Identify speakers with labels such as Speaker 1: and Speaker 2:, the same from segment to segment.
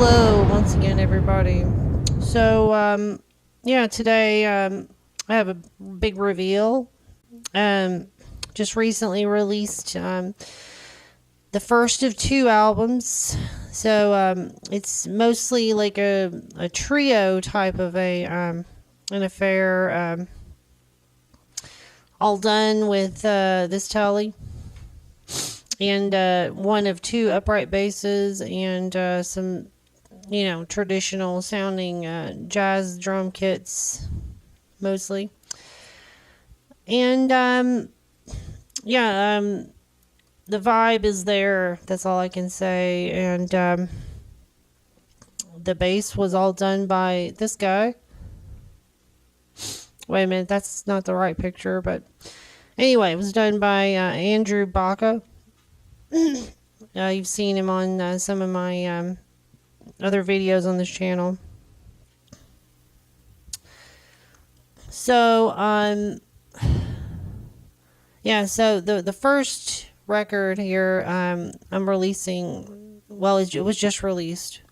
Speaker 1: Hello, once again, everybody. So, yeah, today I have a big reveal. Um, just recently released the first of two albums. So, it's mostly like a trio type of an affair. All done with this Tory and one of two upright basses and some traditional sounding jazz drum kits mostly. And the vibe is there. That's all I can say. And the bass was all done by this guy. Wait a minute, that's not the right picture, but anyway, it was done by Andrew Baca. You've seen him on some of my other videos on this channel. So, so the first record here I'm releasing, well, it was just released.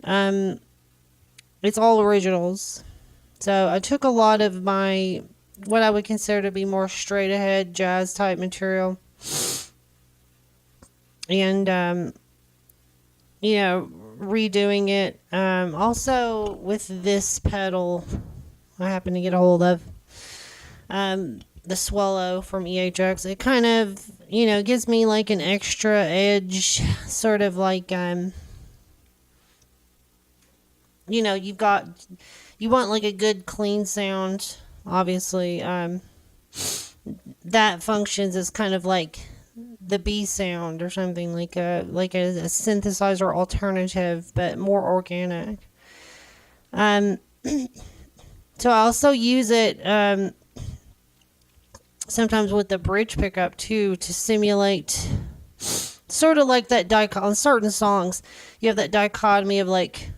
Speaker 1: It's all originals. So I took a lot of my, what I would consider to be more straight ahead jazz type material, and redoing it. Also with this pedal I happen to get a hold of, the Swallow from EHX. It kind of, gives me like an extra edge, sort of like, you want like a good clean sound, obviously. That functions as kind of like the B sound or something, like a synthesizer alternative, but more organic. So I also use it sometimes with the bridge pickup too, to simulate sort of like that on certain songs. You have that dichotomy of like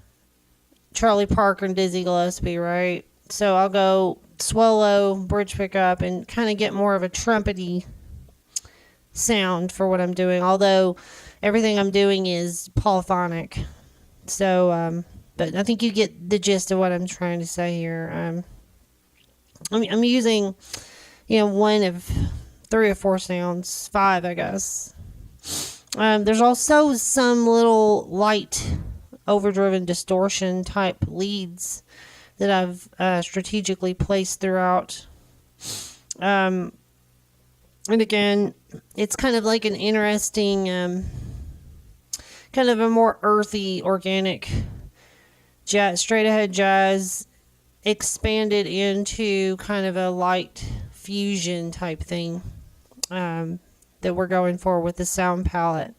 Speaker 1: Charlie Parker and Dizzy Gillespie, right? So I'll go swallow, bridge pickup, and kind of get more of a trumpety sound for what I'm doing. Although everything I'm doing is polyphonic. So, but I think you get the gist of what I'm trying to say here. I'm using, one of 3 or 4 sounds, 5, I guess. There's also some little light overdriven distortion type leads that I've strategically placed throughout. And again, it's kind of like an interesting, kind of a more earthy, organic jazz, straight ahead jazz, expanded into kind of a light fusion type thing that we're going for with the sound palette.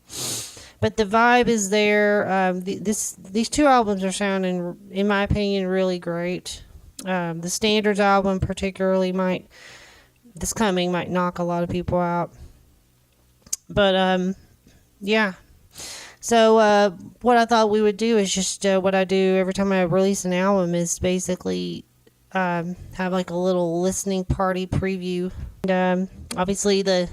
Speaker 1: But the vibe is there. These two albums are sounding, in my opinion, really great. The Standards album particularly might knock a lot of people out. But, yeah. So, what I thought we would do is just what I do every time I release an album is basically have like a little listening party preview. And obviously the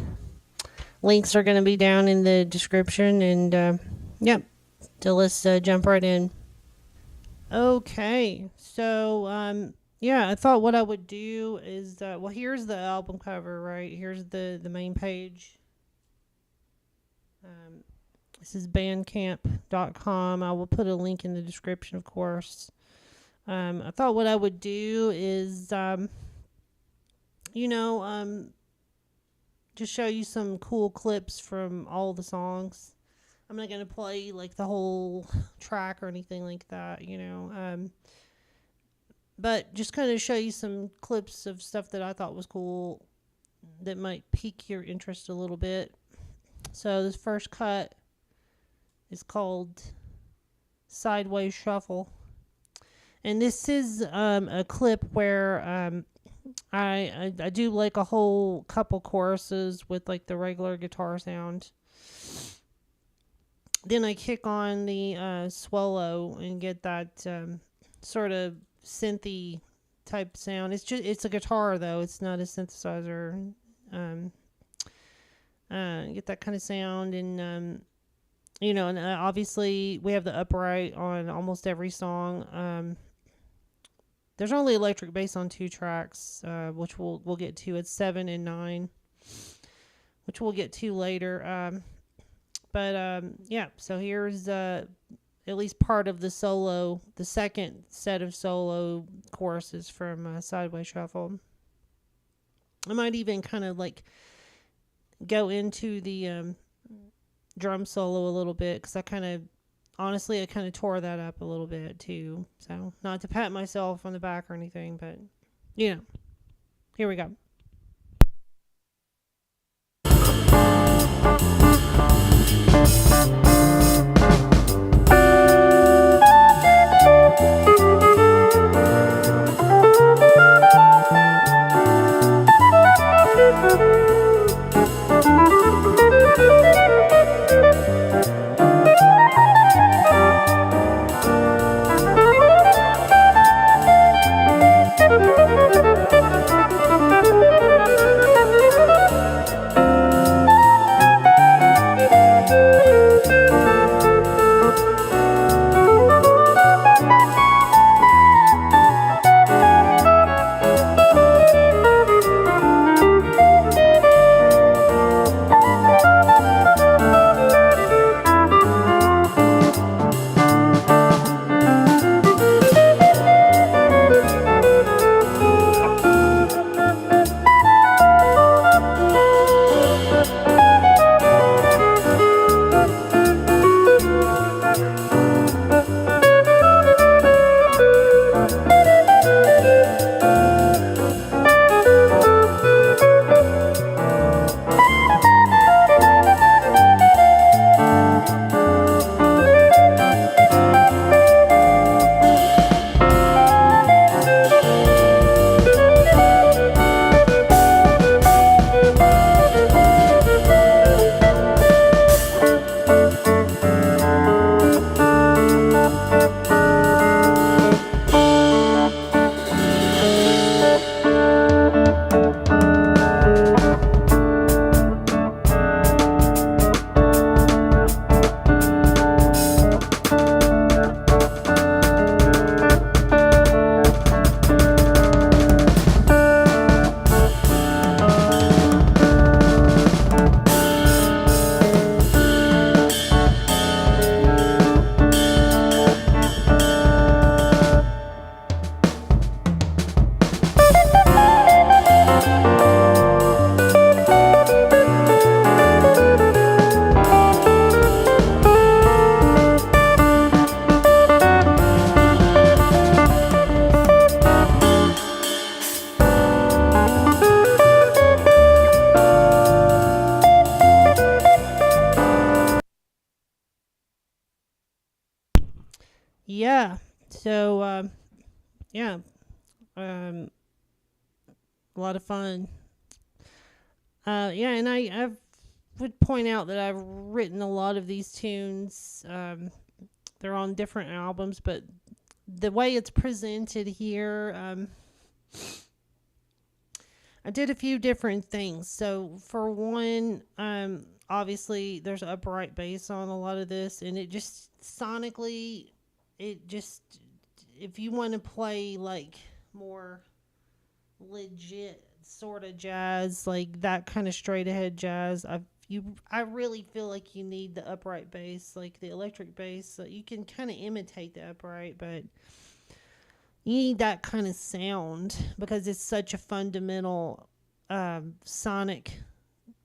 Speaker 1: links are going to be down in the description, and so let's jump right in. Okay, so I thought what I would do is here's the album cover, right? Here's the main page. This is bandcamp.com. I will put a link in the description, of course. I thought what I would do is just show you some cool clips from all the songs. I'm not going to play like the whole track or anything like that, but just kind of show you some clips of stuff that I thought was cool that might pique your interest a little bit. So this first cut is called Sideways Shuffle. And this is a clip where I do like a whole couple choruses with like the regular guitar sound. Then I kick on the swallow and get that sort of synthy type sound. It's a guitar though. It's not a synthesizer. Get that kind of sound, and and obviously we have the upright on almost every song. There's only electric bass on 2 tracks, which we'll get to. It's 7 and 9, which we'll get to later. Yeah. So here's at least part of the second set of solo choruses from Sideways Shuffle. I might even kind of like go into the drum solo a little bit, because I kind of tore that up a little bit too. So not to pat myself on the back or anything, but here we go. Yeah. So, yeah. A lot of fun. Yeah, and I would point out that I've written a lot of these tunes. They're on different albums, but the way it's presented here, I did a few different things. So for one, obviously there's upright bass on a lot of this, and it just sonically, if you want to play like more legit sort of jazz, like that kind of straight ahead jazz, I really feel like you need the upright bass, like the electric bass. So you can kind of imitate the upright, but you need that kind of sound because it's such a fundamental sonic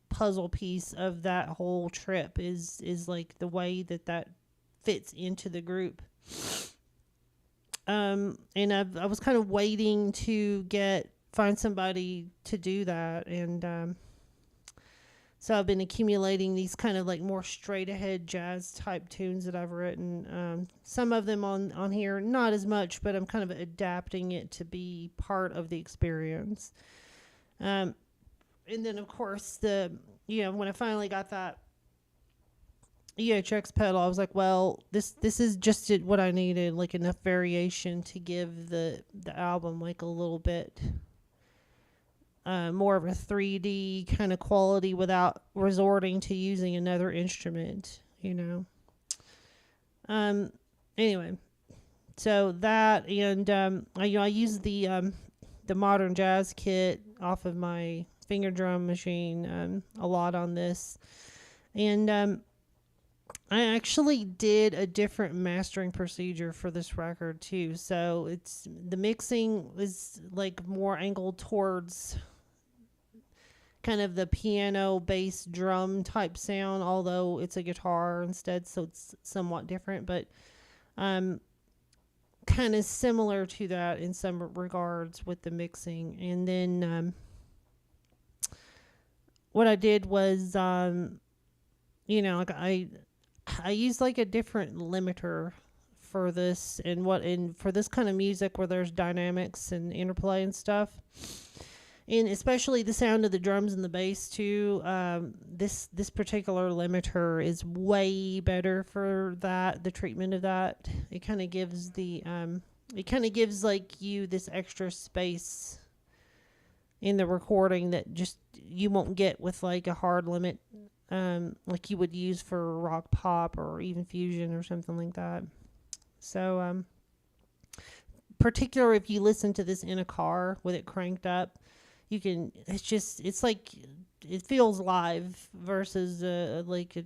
Speaker 1: puzzle piece of that whole trip is like the way that fits into the group. And I was kind of waiting to find somebody to do that, and so I've been accumulating these kind of like more straight ahead jazz type tunes that I've written. Some of them on here, not as much, but I'm kind of adapting it to be part of the experience. And then of course when I finally got that EHX pedal, I was like, well, this is just what I needed, like enough variation to give the album like a little bit more of a 3D kind of quality without resorting to using another instrument, Anyway, so that, and I use the modern jazz kit off of my finger drum machine a lot on this, and I actually did a different mastering procedure for this record too. So it's the mixing is like more angled towards kind of the piano bass drum type sound, although it's a guitar instead, so it's somewhat different, but kind of similar to that in some regards with the mixing. And then what I did was like I used like a different limiter for this, and for this kind of music where there's dynamics and interplay and stuff, and especially the sound of the drums and the bass too. This particular limiter is way better for that. The treatment of that, it kind of gives like you this extra space in the recording that just you won't get with like a hard limit. Like you would use for rock pop or even fusion or something like that. So, particularly if you listen to this in a car with it cranked up, it's like, it feels live versus, like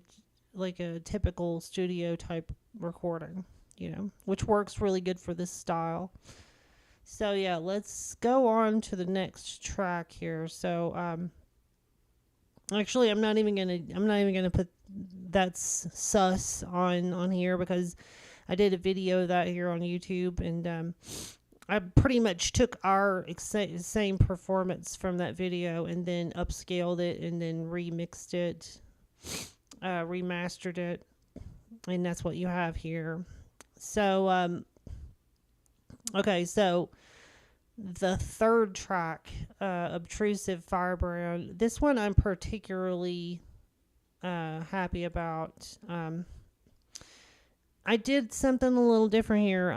Speaker 1: a typical studio type recording, which works really good for this style. So yeah, let's go on to the next track here. So, actually, I'm not even gonna put That's Sus on here, because I did a video of that here on YouTube, and I pretty much took our same performance from that video and then upscaled it and then remixed it, remastered it, and that's what you have here. So, okay, so the third track, Obtrusive Firebrand. This one I'm particularly happy about. I did something a little different here.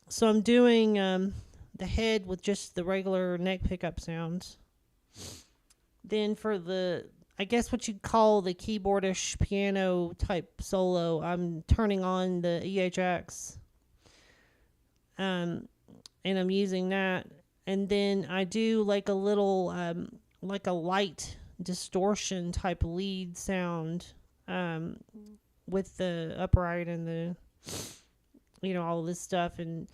Speaker 1: So I'm doing the head with just the regular neck pickup sounds. Then for I guess what you'd call the keyboardish piano type solo, I'm turning on the EHX. And I'm using that, and then I do like a little, like a light distortion type lead sound, with the upright and the, all this stuff, and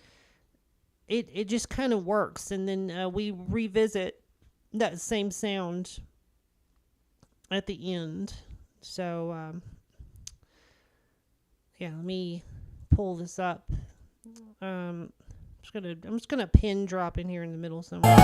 Speaker 1: it just kind of works. And then we revisit that same sound at the end. So yeah, let me pull this up. I'm just gonna pin drop in here in the middle somewhere.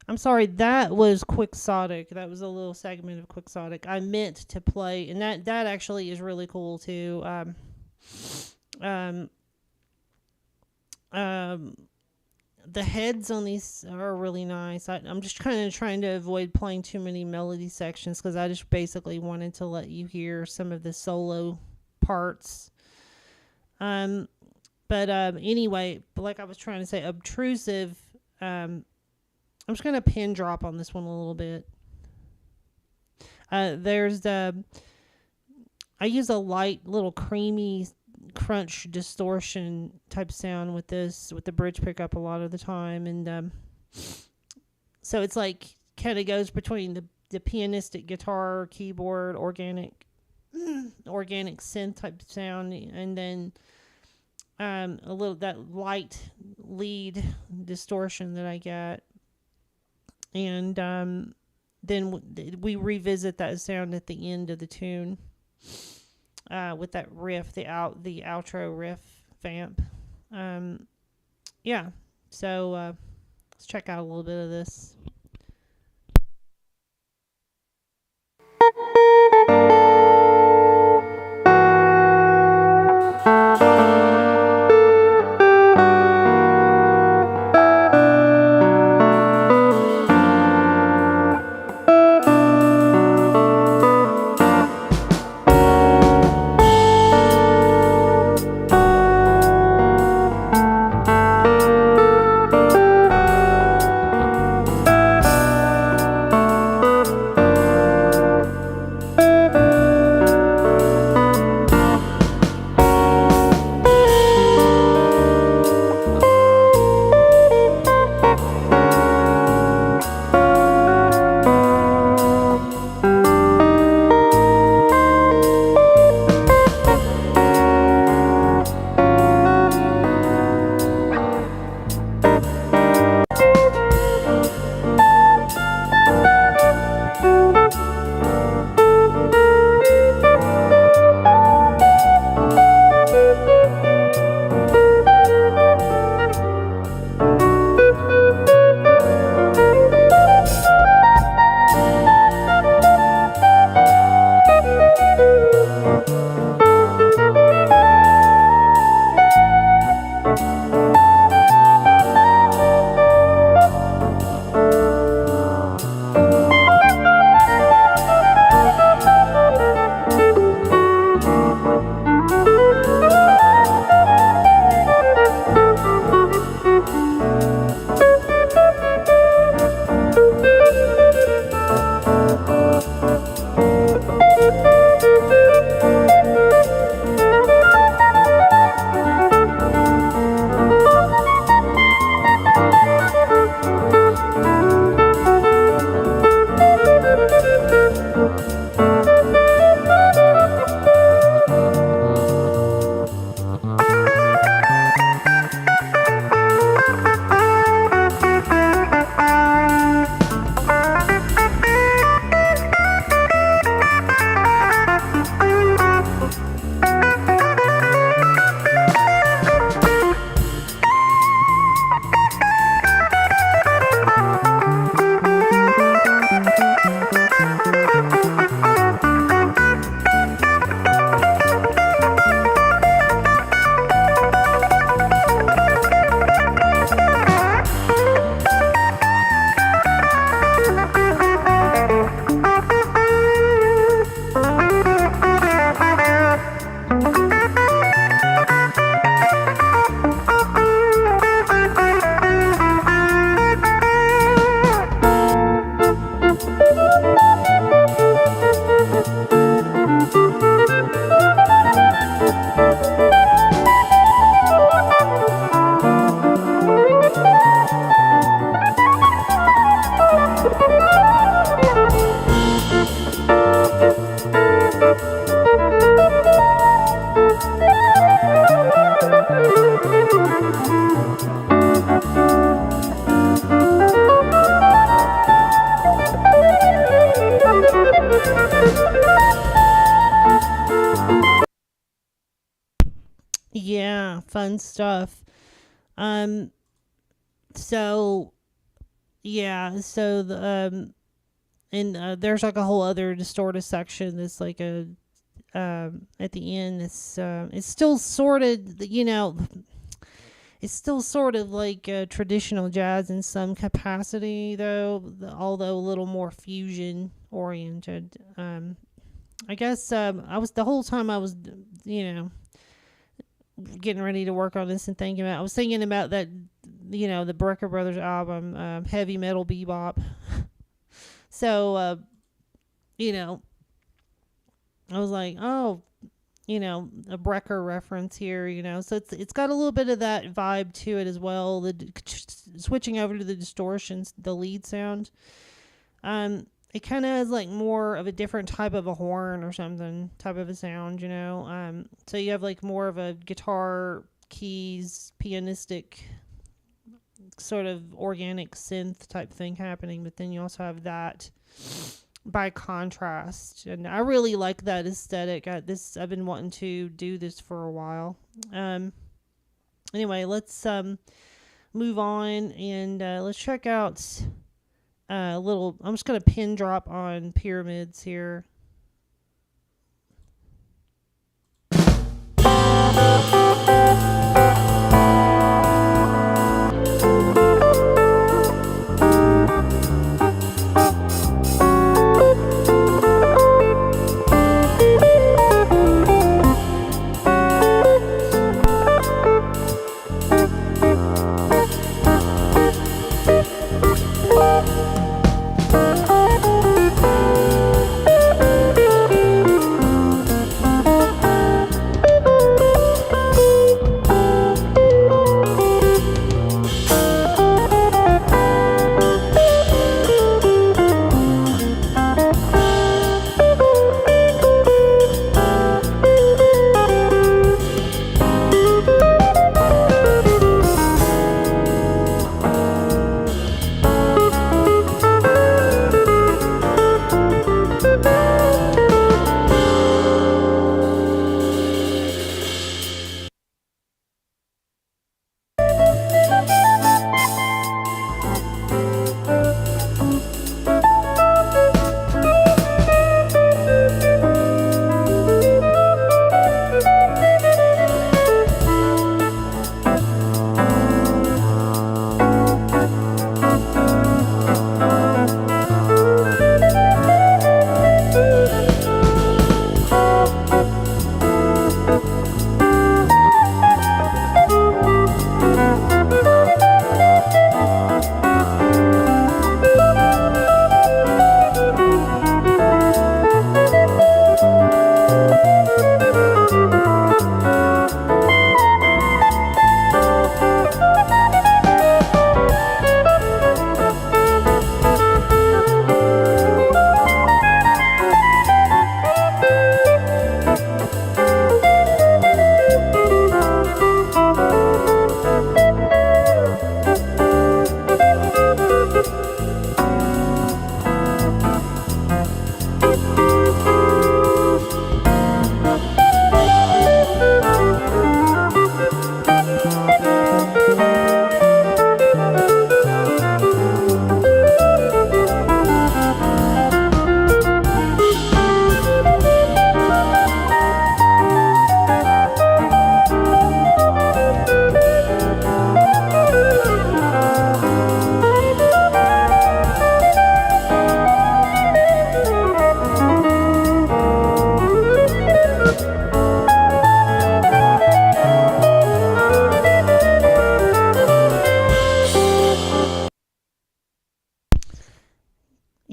Speaker 1: I'm sorry, that was Quixotic. That was a little segment of Quixotic. I meant to play, and that actually is really cool too. The heads on these are really nice. I'm just kind of trying to avoid playing too many melody sections, because I just basically wanted to let you hear some of the solo parts. But anyway, like I was trying to say, obtrusive. I'm just gonna pin drop on this one a little bit. There's I use a light little creamy crunch distortion type sound with this, with the bridge pickup a lot of the time, and so it's like kind of goes between the pianistic guitar, keyboard, organic synth type sound, and then a little that light lead distortion that I get, and then we revisit that sound at the end of the tune with that riff, the outro riff vamp. Yeah, so let's check out a little bit of this. Yeah, fun stuff. Um, so yeah, so the and there's like a whole other distorted section that's like a at the end. It's still sort of, it's still sort of like traditional jazz in some capacity, though, although a little more fusion oriented. I guess I was the whole time I was, getting ready to work on this and thinking about, I was thinking about that, the Brecker Brothers album, Heavy Metal Bebop. So, I was like, oh, a Brecker reference here, so it's got a little bit of that vibe to it as well. Switching over to the distortions, the lead sound, it kind of has like more of a different type of a horn or something, type of a sound, so you have like more of a guitar, keys, pianistic, sort of organic synth type thing happening, but then you also have that by contrast, and I really like that aesthetic. I've been wanting to do this for a while. Anyway, let's move on, and let's check out a little. I'm just gonna pin drop on Pyramids here.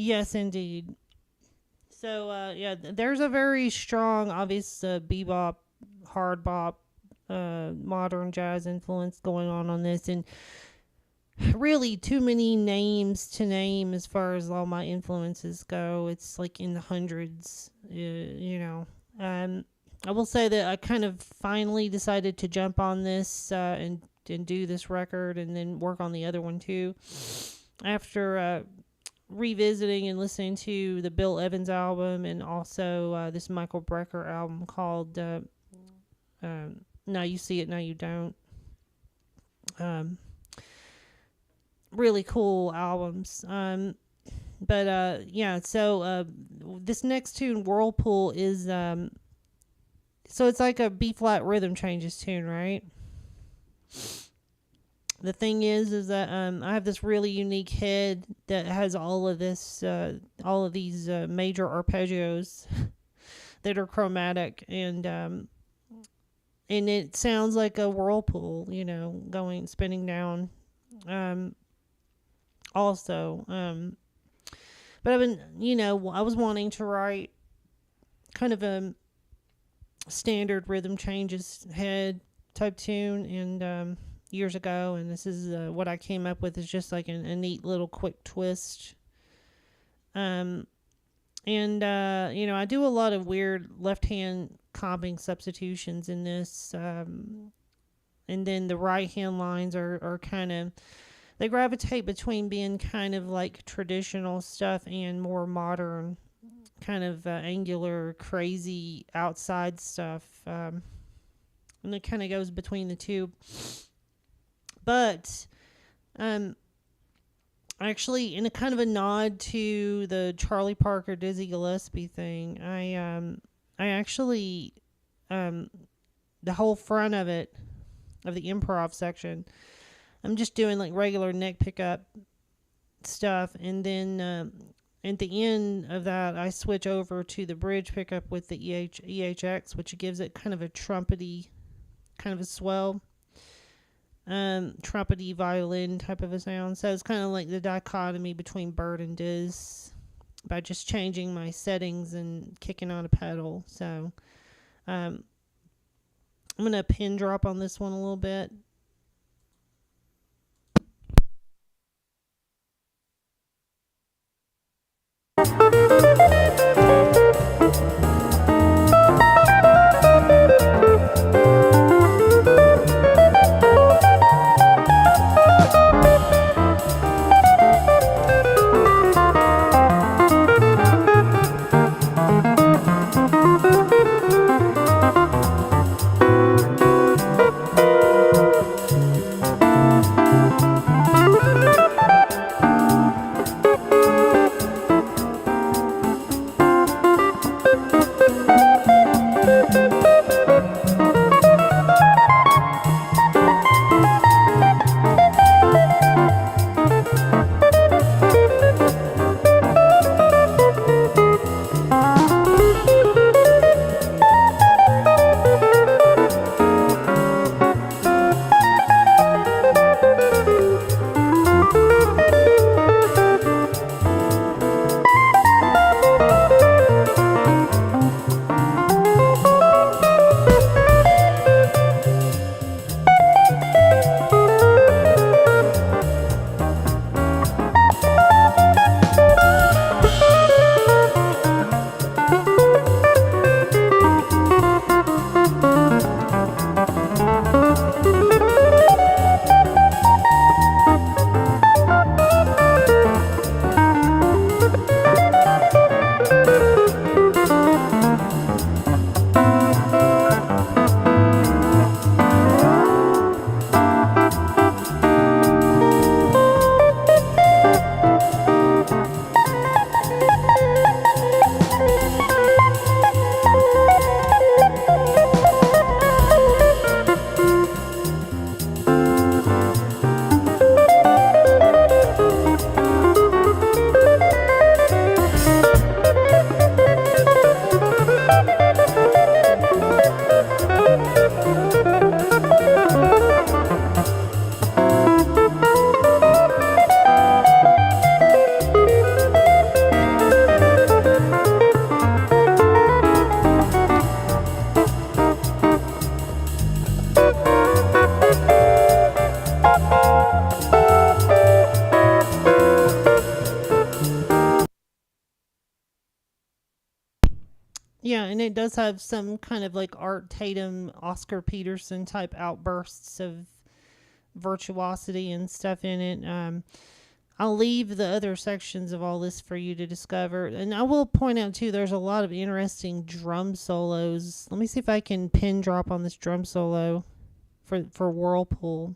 Speaker 1: Yes, indeed. So, there's a very strong, obvious bebop, hard bop, modern jazz influence going on this, and really too many names to name as far as all my influences go. It's like in the hundreds, I will say that I kind of finally decided to jump on this and do this record and then work on the other one too. After revisiting and listening to the Bill Evans album and also this Michael Brecker album called Now You See It, Now You Don't. Really cool albums. So this next tune, Whirlpool, is so it's like a B flat rhythm changes tune, right? The thing is that I have this really unique head that has all of these major arpeggios that are chromatic, and and it sounds like a whirlpool, spinning down. Also, but I've been, I was wanting to write kind of a standard rhythm changes head type tune, and years ago, and this is what I came up with, is just like a neat little quick twist. And I do a lot of weird left hand comping substitutions in this, and then the right hand lines are kind of, they gravitate between being kind of like traditional stuff and more modern, kind of angular, crazy outside stuff. And it kind of goes between the two. But actually, in a kind of a nod to the Charlie Parker Dizzy Gillespie thing, I actually, the whole front of it, of the improv section, I'm just doing like regular neck pickup stuff, and then at the end of that, I switch over to the bridge pickup with the EHX, which gives it kind of a trumpety, kind of a swell, trumpety violin type of a sound. So it's kind of like the dichotomy between Bird and Diz by just changing my settings and kicking on a pedal. So I'm going to pin drop on this one a little bit. Yeah, and it does have some kind of like Art Tatum, Oscar Peterson type outbursts of virtuosity and stuff in it. I'll leave the other sections of all this for you to discover. And I will point out, too, there's a lot of interesting drum solos. Let me see if I can pin drop on this drum solo for Whirlpool.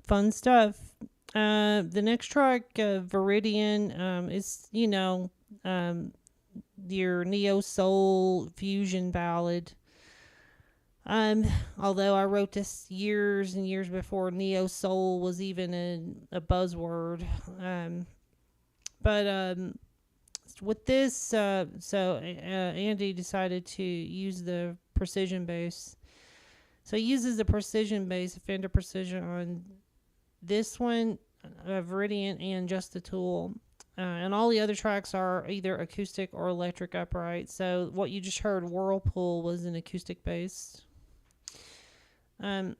Speaker 1: fun stuff. The next track, Viridian, is, your neo soul fusion ballad. Although I wrote this years and years before neo soul was even a buzzword. But with this, Andy decided to use the precision bass. So he uses the precision bass, Fender Precision, on this one, Viridian, and Just the Tool. And all the other tracks are either acoustic or electric upright. So what you just heard, Whirlpool, was an acoustic bass. And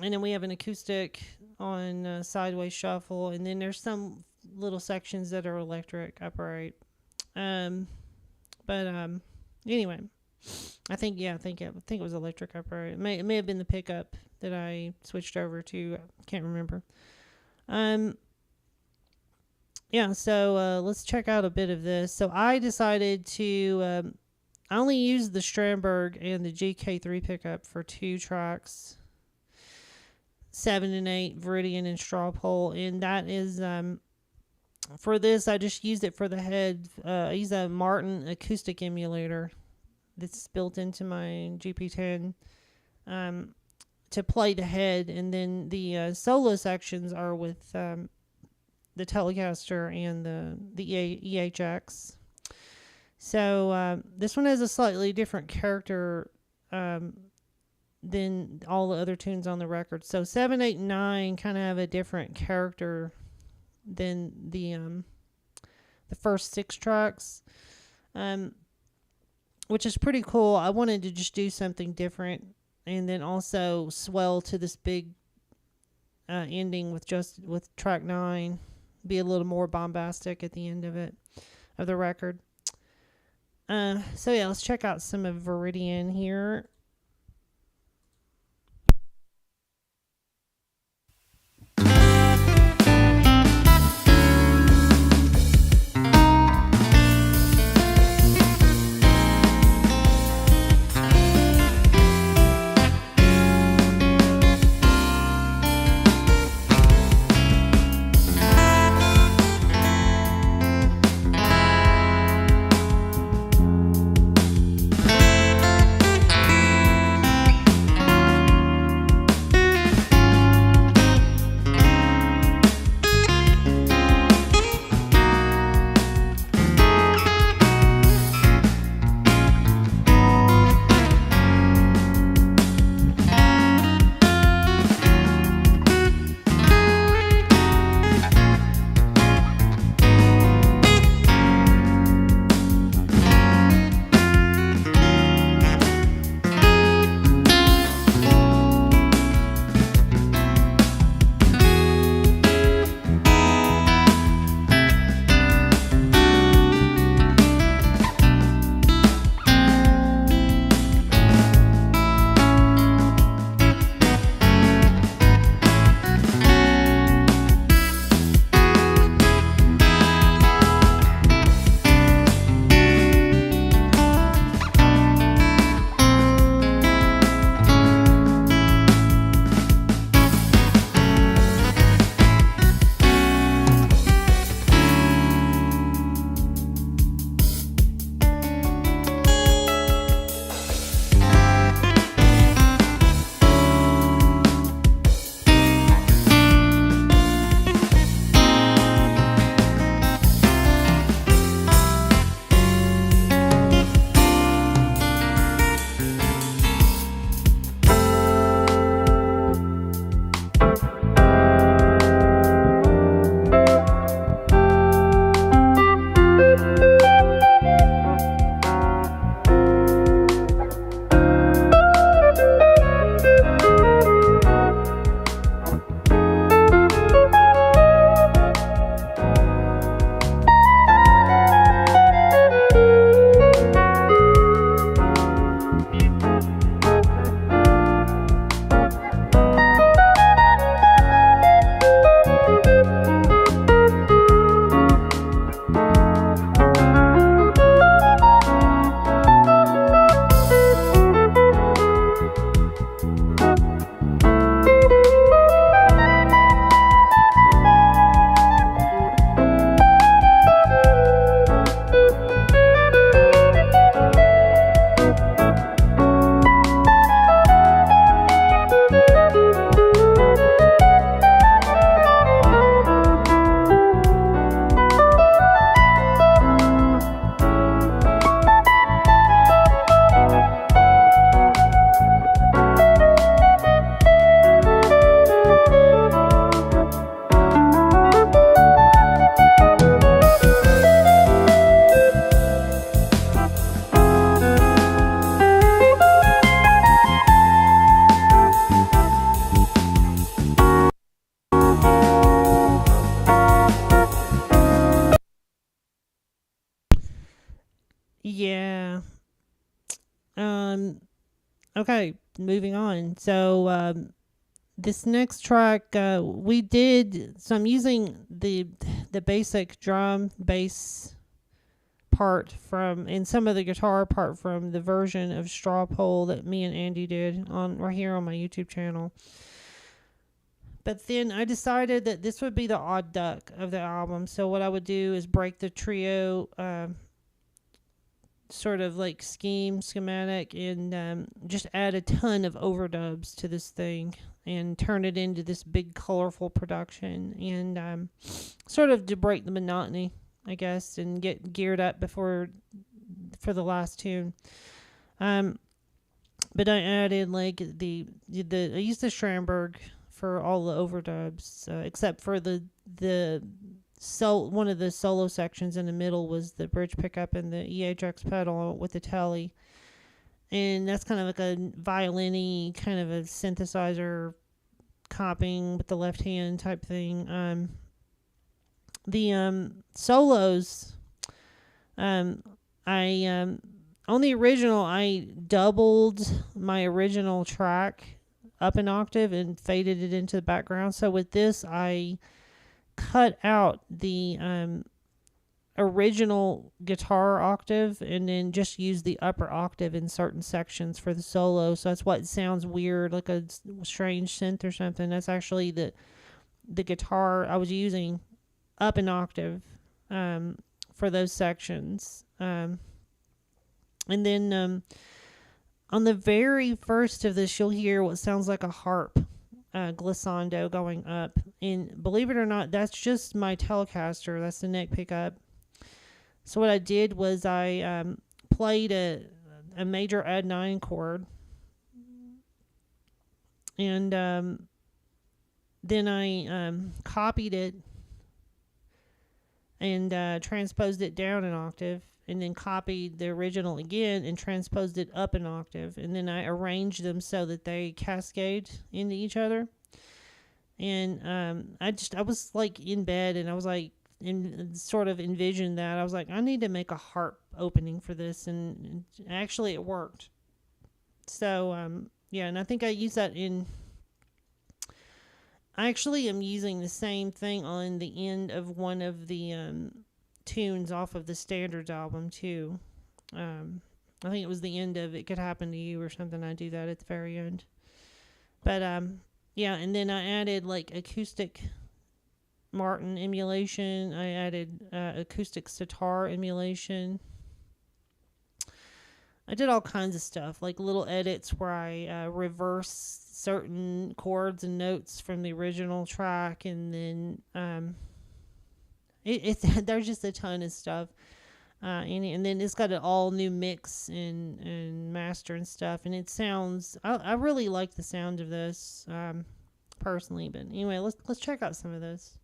Speaker 1: then we have an acoustic on Sideways Shuffle, and then there's some little sections that are electric upright. Anyway, I think it was electric upright. It may have been the pickup that I switched over to. I can't remember. So let's check out a bit of this. So I decided to I only used the Strandberg and the GK3 pickup for 2 tracks, 7 and 8, Viridian and Straw Poll, and that is for this I just used it for the head. I use a Martin acoustic emulator that's built into my GP10 to play the head, and then the solo sections are with the Telecaster and the EHX. So this one has a slightly different character than all the other tunes on the record. So 7, 8, and 9 kind of have a different character than the first 6 tracks, which is pretty cool. I wanted to just do something different, and then also swell to this big ending with track 9, be a little more bombastic at the end of the record. Let's check out some of Viridian here. Yeah. Um. Okay. Moving on. So, this next track, we did. So I'm using the basic drum bass part from, and some of the guitar part from the version of Straw Poll that me and Andy did on right here on my YouTube channel. But then I decided that this would be the odd duck of the album. So what I would do is break the trio sort of like schematic, and just add a ton of overdubs to this thing and turn it into this big colorful production, and sort of to break the monotony, I guess, and get geared up for the last tune. But I added like the I used the Strandberg for all the overdubs, except for the one of the solo sections in the middle was the bridge pickup and the EHX pedal with the telly, and that's kind of like a violin-y kind of a synthesizer copying with the left hand type thing. The solos, I on the original I doubled my original track up an octave and faded it into the background. So with this, I cut out the original guitar octave and then just use the upper octave in certain sections for the solo. So that's why it sounds weird, like a strange synth or something. That's actually the guitar I was using up an octave for those sections. And then on the very first of this, you'll hear what sounds like a harp glissando going up. And believe it or not, that's just my Telecaster. That's the neck pickup. So what I did was I played a major add 9 chord. And then I copied it and transposed it down an octave, and then copied the original again and transposed it up an octave, and then I arranged them so that they cascade into each other. And I was like in bed, and I was like sort of envisioned that. I was like, I need to make a harp opening for this, and actually it worked. So yeah, and I think I used that in. I actually am using the same thing on the end of one of the tunes off of the Standards album too. I think it was the end of It Could Happen to You or something. I do that at the very end. But yeah, and then I added like acoustic Martin emulation. I added acoustic sitar emulation. I did all kinds of stuff, like little edits where I reverse certain chords and notes from the original track, and then there's just a ton of stuff, and then it's got an all new mix and master and stuff, and it sounds. I really like the sound of this personally, but anyway, let's check out some of this.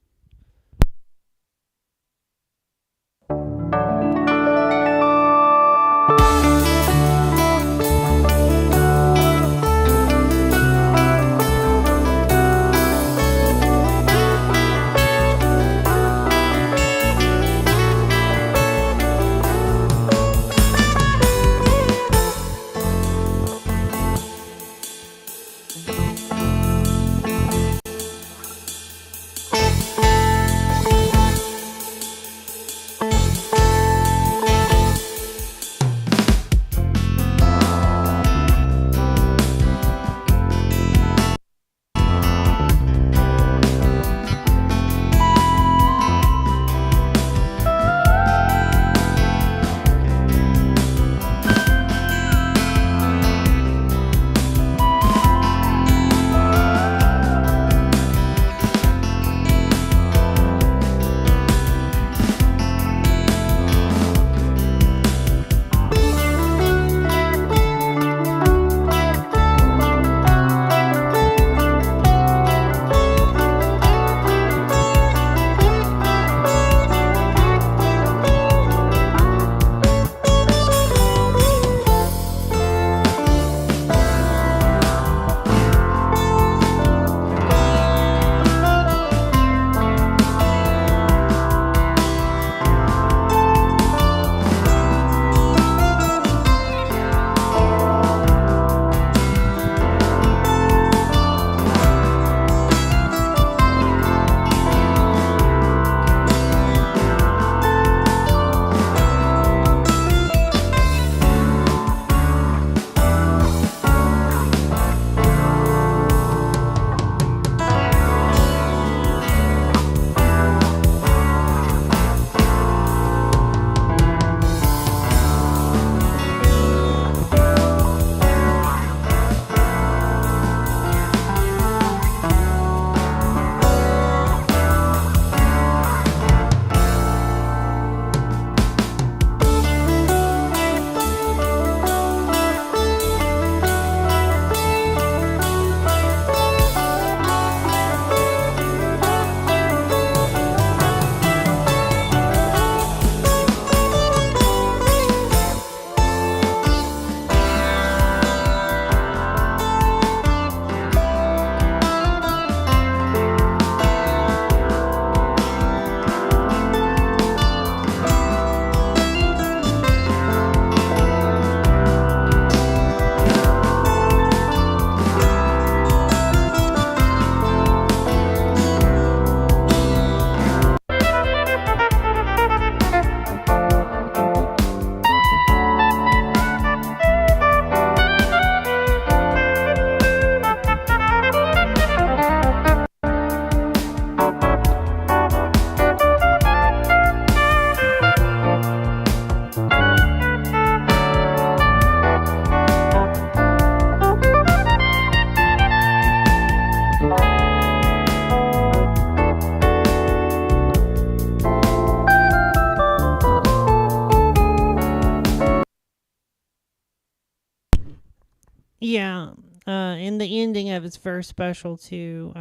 Speaker 1: Yeah. And the ending of it's very special too.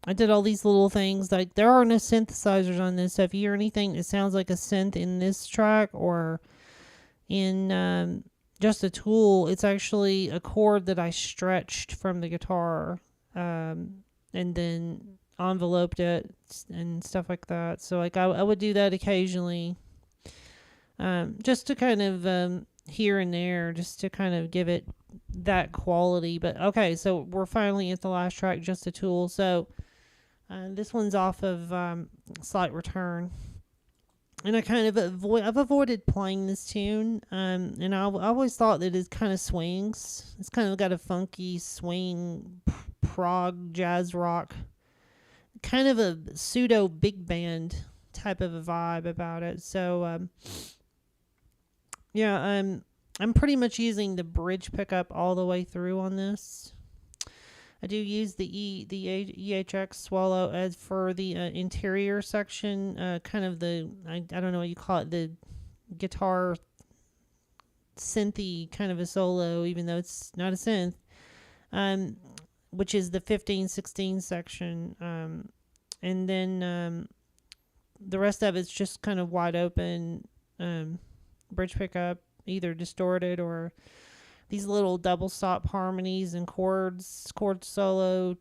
Speaker 1: I did all these little things. Like, there are no synthesizers on this, so if you hear anything that sounds like a synth in this track or in just a tool, it's actually a chord that I stretched from the guitar, and then enveloped it and stuff like that. So like I would do that occasionally, just to kind of here and there, just to kind of give it that quality. But okay, so we're finally at the last track, just a tool. So this one's off of Slight Return. And I kind of I've avoided playing this tune, and I always thought that it kind of swings. It's kind of got a funky swing, prog, jazz rock, kind of a pseudo big band type of a vibe about it. So, yeah, I'm pretty much using the bridge pickup all the way through on this. I do use the EHX swallow as for the interior section, kind of the, I don't know what you call it, the guitar synthy kind of a solo, even though it's not a synth, which is the 15-16 section. And then the rest of it's just kind of wide open bridge pickup, either distorted or these little double stop harmonies and chord solo,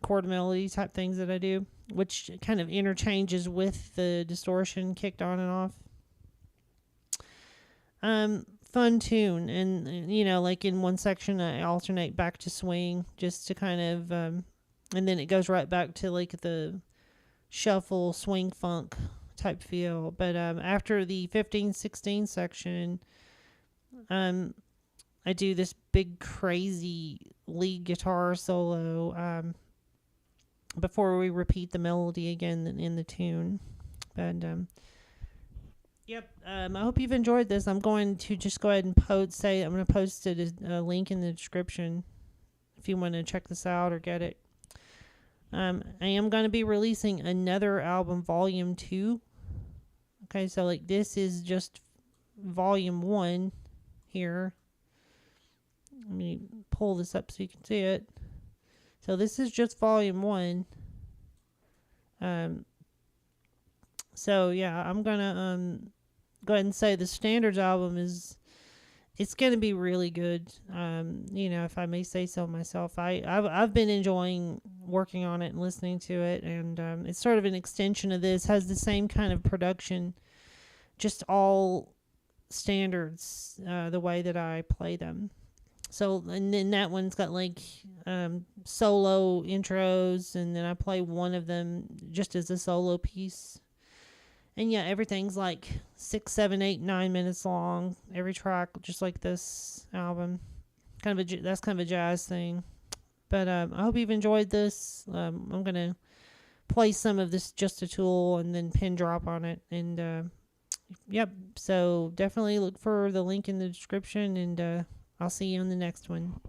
Speaker 1: chord melody type things that I do, which kind of interchanges with the distortion kicked on and off. Fun tune. And, you know, like in one section, I alternate back to swing just to kind of, and then it goes right back to like the shuffle, swing, funk type feel. But after the 15-16 section, I do this big crazy lead guitar solo before we repeat the melody again in the tune. But yep, I hope you've enjoyed this. I'm going to just go ahead and I'm going to post a link in the description if you want to check this out or get it. I am going to be releasing another album, Volume 2. Okay, so like this is just Volume 1 here. Let me pull this up so you can see it. So this is just Volume 1. So yeah, I'm gonna go ahead and say the Standards album it's gonna be really good. You know, if I may say so myself. I've been enjoying working on it and listening to it, and it's sort of an extension of this. Has the same kind of production, just all standards, the way that I play them. So, and then that one's got like solo intros, and then I play one of them just as a solo piece. And yeah, everything's like 6, 7, 8, 9 minutes long. Every track, just like this album. That's kind of a jazz thing. But I hope you've enjoyed this. I'm gonna play some of this Just a Tool and then pin drop on it. And yep. So definitely look for the link in the description, and I'll see you on the next one.